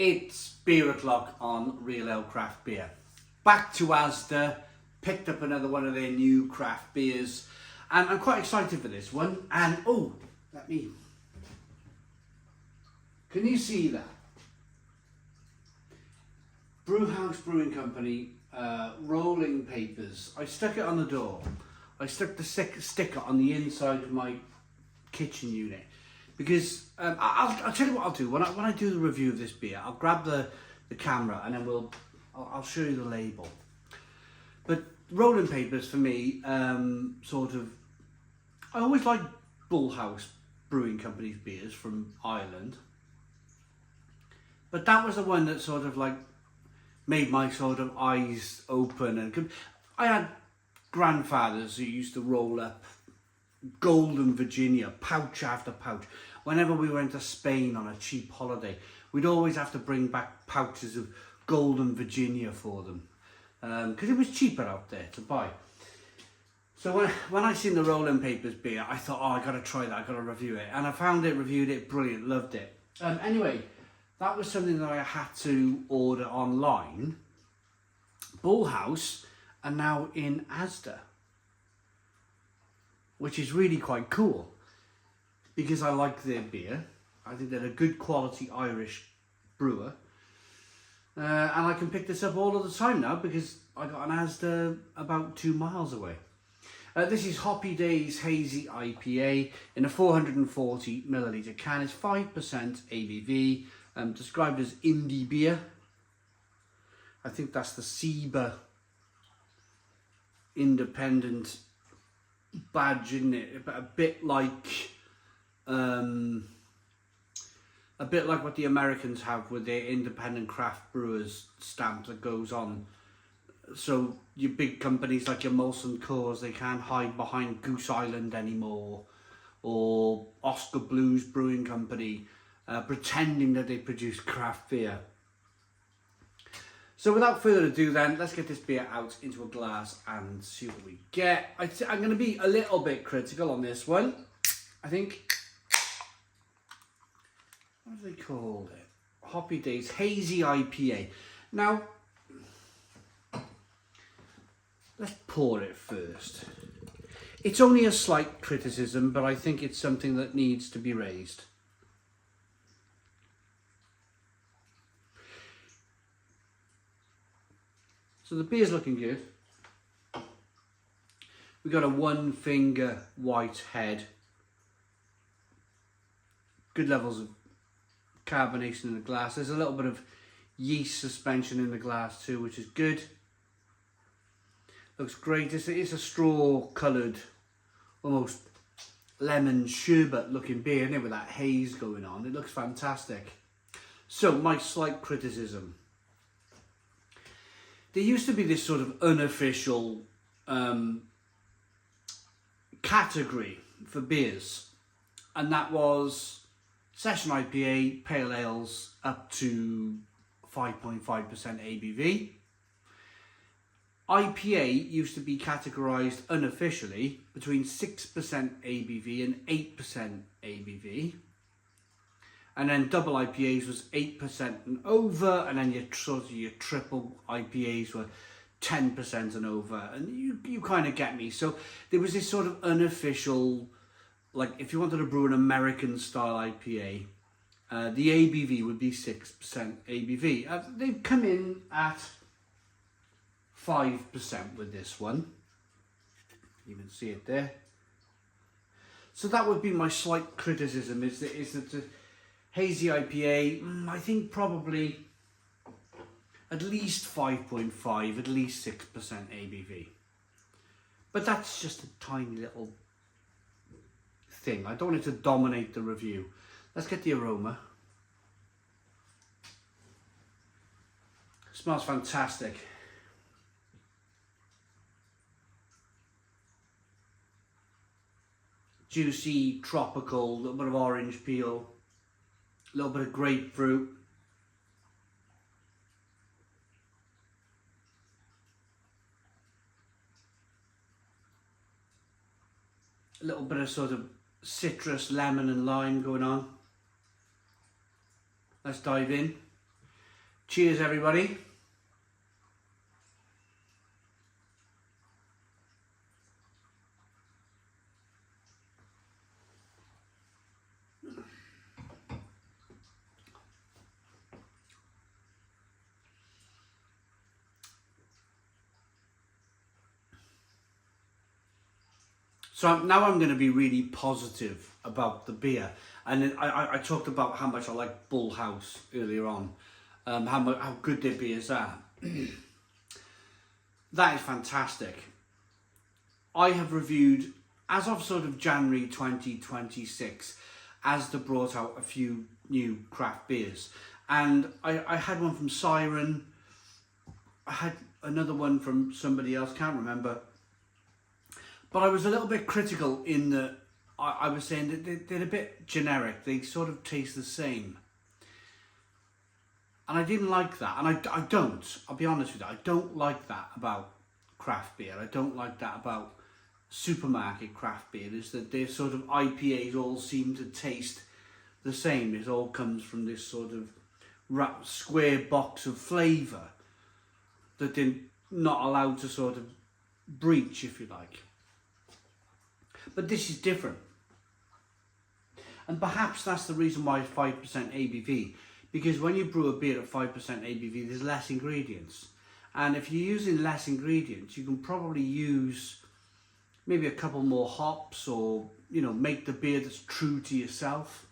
It's beer o'clock on Real Ale Craft Beer. Back to ASDA, picked up another one of their new craft beers, and I'm quite excited for this one. And oh, can you see that? Bullhouse Brewing Company rolling papers. I stuck it on the door. I stuck the sticker on the inside of my kitchen unit. Because I'll tell you what I'll do when I do the review of this beer. I'll grab the camera and then I'll show you the label. But rolling papers for me, I always like Bullhouse Brewing Company's beers from Ireland. But that was the one that sort of like made my sort of eyes open. And I had grandfathers who used to roll up Golden Virginia, pouch after pouch. Whenever we went to Spain on a cheap holiday, we'd always have to bring back pouches of Golden Virginia for them. Because it was cheaper out there to buy. So when I seen the rolling papers beer, I thought, oh, I got to try that, I got to review it. And I found it, reviewed it, brilliant, loved it. Anyway, that was something that I had to order online. Bullhouse are now in ASDA, which is really quite cool because I like their beer. I think they're a good quality Irish brewer. And I can pick this up all of the time now because I got an ASDA about 2 miles away. This is Hoppy Days Hazy IPA in a 440 milliliter can. It's 5% ABV, described as indie beer. I think that's the SIBA independent badge, isn't it? A bit like what the Americans have with their independent craft brewers stamp that goes on. So your big companies like your Molson Coors, they can't hide behind Goose Island anymore, or Oscar Blues Brewing Company, pretending that they produce craft beer. So without further ado then, let's get this beer out into a glass and see what we get. I'm going to be a little bit critical on this one. I think, what have they called it? Hoppy Days Hazy IPA. Now, let's pour it first. It's only a slight criticism, but I think it's something that needs to be raised. So the beer's looking good. We've got a 1 finger white head. Good levels of carbonation in the glass. There's a little bit of yeast suspension in the glass too, which is good. Looks great. It's a straw coloured, almost lemon sherbet looking beer, isn't it, with that haze going on. It looks fantastic. So my slight criticism. There used to be this sort of unofficial category for beers, and that was session IPA, pale ales up to 5.5% ABV. IPA used to be categorised unofficially between 6% ABV and 8% ABV. And then double IPAs was 8% and over, and then your triple IPAs were 10% and over, and you kind of get me. So there was this sort of unofficial, like if you wanted to brew an American style IPA, the ABV would be 6% ABV. They've come in at 5% with this one. You can see it there. So that would be my slight criticism, is that the Hazy IPA, I think probably at least 5.5, at least 6% ABV. But that's just a tiny little thing. I don't want it to dominate the review. Let's get the aroma. Smells fantastic. Juicy, tropical, a little bit of orange peel. A little bit of grapefruit. A little bit of sort of citrus, lemon and lime going on. Let's dive in. Cheers, everybody. So now I'm going to be really positive about the beer. And I talked about how much I like Bullhouse earlier on, how good their beers are. That is fantastic. I have reviewed, as of sort of January 2026, ASDA brought out a few new craft beers. And I had one from Siren, I had another one from somebody else, can't remember. But I was a little bit critical in that I was saying that they're a bit generic. They sort of taste the same. And I didn't like that. And I don't, I'll be honest with you, I don't like that about craft beer. I don't like that about supermarket craft beer, is that their sort of IPAs all seem to taste the same. It all comes from this sort of square box of flavour that they're not allowed to sort of breach, if you like. But this is different. And perhaps that's the reason why it's 5% ABV. Because when you brew a beer at 5% ABV, there's less ingredients. And if you're using less ingredients, you can probably use maybe a couple more hops, or, you know, make the beer that's true to yourself.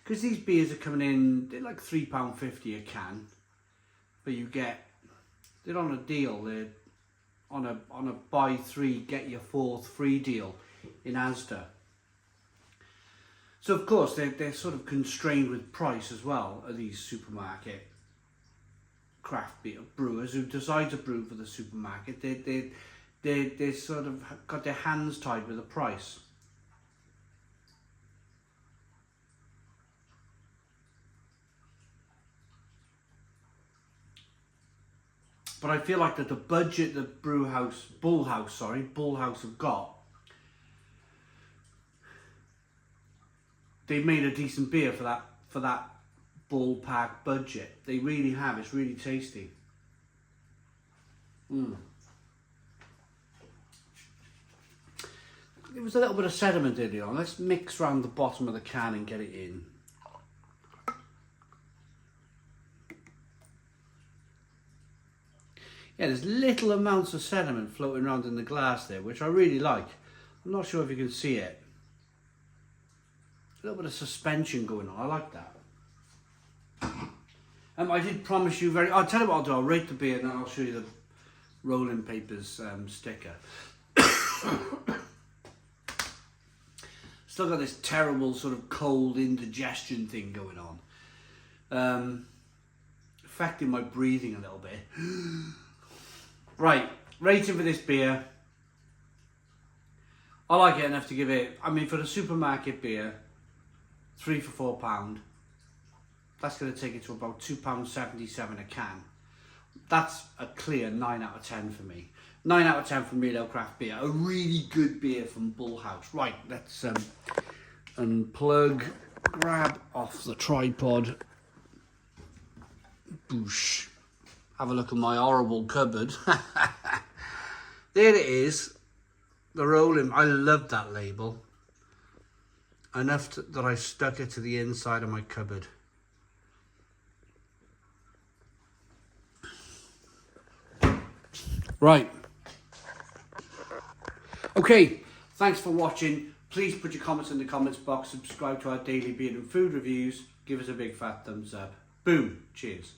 Because these beers are coming in, they're like £3.50 a can. But you get, they're on a deal, they're on a buy three, get your fourth free deal in ASDA. So of course they're sort of constrained with price as well, are these supermarket craft beer brewers who decide to brew for the supermarket. They sort of got their hands tied with the price. But I feel like that the budget that Bullhouse have got, they've made a decent beer for that ballpark budget. They really have. It's really tasty. There was a little bit of sediment earlier on. Let's mix around the bottom of the can and get it in. Yeah, there's little amounts of sediment floating around in the glass there, which I really like. I'm not sure if you can see it. A little bit of suspension going on. I like that. I did promise you I'll tell you what I'll do. I'll rate the beer and then I'll show you the rolling papers sticker. Still got this terrible sort of cold indigestion thing going on. Affecting my breathing a little bit. Right, rating for this beer. I like it enough to give it, I mean, for the supermarket beer, 3 for £4. That's going to take it to about £2.77 a can. That's a clear 9 out of 10 for me. 9 out of 10 from Real Ale Craft Beer. A really good beer from Bullhouse. Right, let's unplug, grab off the tripod. Boosh. Have a look at my horrible cupboard. There it is. The rolling. I love that label. Enough that I stuck it to the inside of my cupboard. Right. Okay, thanks for watching. Please put your comments in the comments box. Subscribe to our daily beer and food reviews. Give us a big fat thumbs up. Boom. Cheers.